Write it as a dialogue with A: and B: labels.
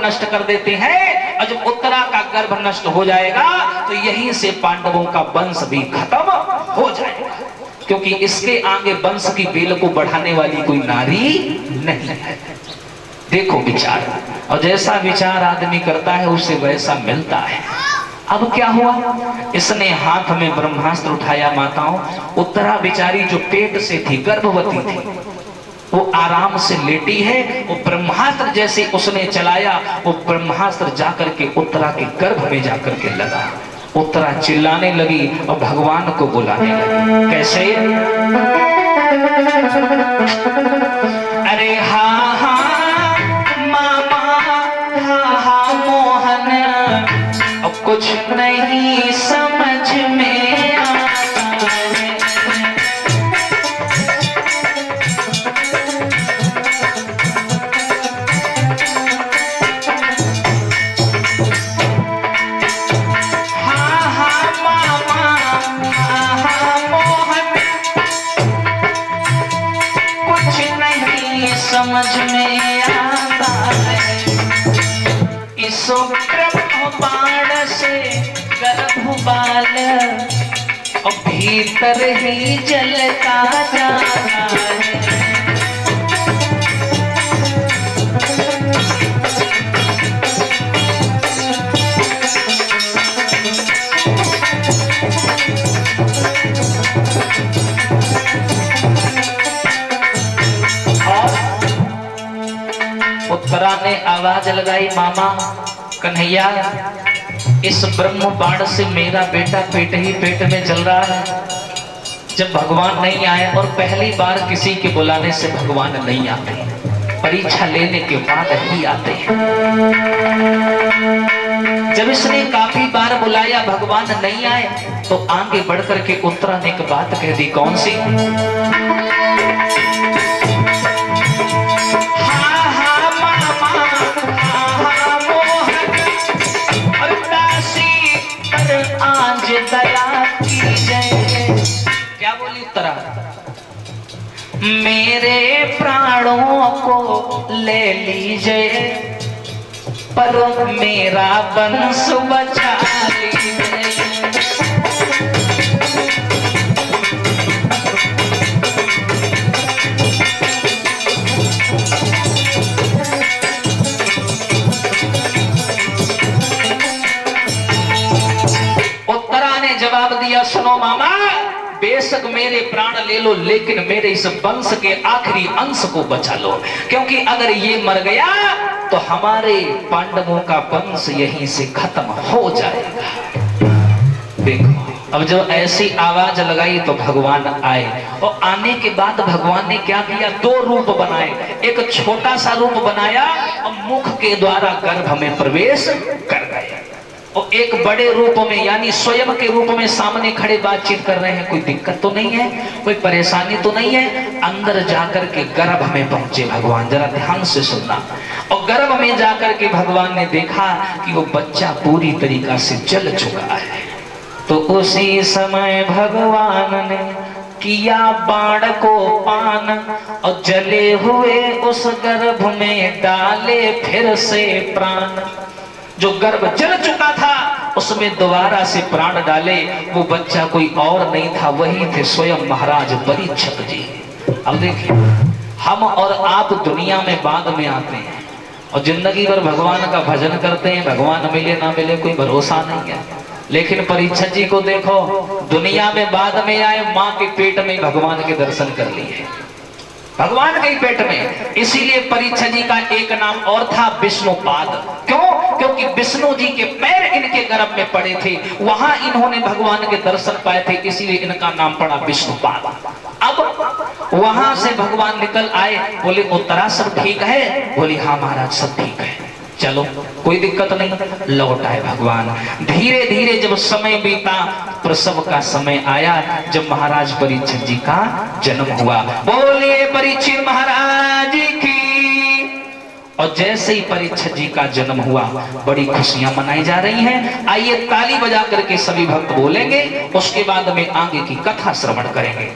A: नष्ट कर देते हैं, और जब उत्तरा का गर्भ नष्ट हो जाएगा तो यहीं से पांडवों का वंश भी खत्म हो जाएगा, क्योंकि इसके आगे वंश की बेल को बढ़ाने वाली कोई नारी नहीं है। देखो विचार, और जैसा विचार आदमी करता है उसे वैसा मिलता है। अब क्या हुआ, इसने हाथ में ब्रह्मास्त्र उठाया। माताओं, उत्तरा बेचारी जो पेट से थी, गर्भवती थी, वो आराम से लेटी है। वो ब्रह्मास्त्र जैसे उसने चलाया, वो ब्रह्मास्त्र जाकर के उत्तरा के गर्भ में जाकर के लगा। उत्तरा चिल्लाने लगी और भगवान को बुलाने लगी। कैसे? अरे हाँ हाँ मामा, हाँ हाँ मोहन, अब कुछ नहीं समझ में आता है। हाँ हाँ मामा, हाँ हाँ मोहन, कुछ नहीं समझ में आता है। इसो बाण से गर्भ बाल और भीतर ही जलता जा रहा है। उत्तरा ने आवाज लगाई, मामा कन्हैया, इस ब्रह्म बाण से मेरा बेटा पेट ही पेट में जल रहा है। जब भगवान नहीं आए, और पहली बार किसी के बुलाने से भगवान नहीं आते, परीक्षा लेने के बाद ही आते हैं। जब इसने काफी बार बुलाया, भगवान नहीं आए, तो आगे बढ़कर के उत्तरा ने एक बात कह दी। कौन सी? दया की जय। क्या बोली उत्तरा? मेरे प्राणों को ले लीजिए, पर मेरा वंश बचा लीजिए। जवाब दिया, सुनो मामा, बेशक मेरे प्राण ले लो, लेकिन मेरे इस वंश के आखिरी अंश को बचा लो, क्योंकि अगर ये मर गया तो हमारे पांडवों का वंश यहीं से खत्म हो जाएगा। देखो, अब जब ऐसी आवाज लगाई तो भगवान आए, और आने के बाद भगवान ने क्या किया? दो रूप बनाए। एक छोटा सा रूप बनाया और मुख के द्वारा गर्भ में प्रवेश कर गए, और एक बड़े रूप में यानी स्वयं के रूप में सामने खड़े बातचीत कर रहे हैं। कोई दिक्कत तो नहीं है, कोई परेशानी तो नहीं है। अंदर जाकर के गर्भ में पहुंचे भगवान, जरा ध्यान से सुनना। और गर्भ में जाकर के भगवान ने देखा कि वो बच्चा पूरी तरीका से जल चुका है। तो उसी समय भगवान ने किया बाण को पान, और जले हुए उस गर्भ में डाले फिर से प्राण। जो गर्भ जल चुका था उसमें दोबारा से प्राण डाले। वो बच्चा कोई और नहीं था, वही थे स्वयं महाराज परीक्षित जी। अब देखिए, हम और आप दुनिया में बाद में आते हैं और जिंदगी भर भगवान का भजन करते हैं, भगवान मिले ना मिले कोई भरोसा नहीं है। लेकिन परीक्षित जी को देखो, दुनिया में बाद में आए, माँ के पेट में भगवान के दर्शन कर लिए, भगवान के पेट में। इसीलिए परीक्षित जी का एक नाम और था, विष्णुपाद। क्यों? क्योंकि विष्णु जी के पैर इनके गर्भ में पड़े थे, वहां इन्होंने भगवान के दर्शन पाए थे, इसीलिए इनका नाम पड़ा विष्णुपाद। अब वहां से भगवान निकल आए, बोले उत्तरा सब ठीक है? बोली हाँ महाराज सब ठीक है, चलो कोई दिक्कत नहीं। लौट आए भगवान। धीरे धीरे जब समय बीता, प्रसव का समय आया, जब महाराज परीक्षित जी का जन्म हुआ। बोलिए परीक्षित महाराज की। और जैसे ही परीक्षित जी का जन्म हुआ, बड़ी खुशियां मनाई जा रही हैं। आइए ताली बजा करके सभी भक्त बोलेंगे, उसके बाद में आगे की कथा श्रवण करेंगे।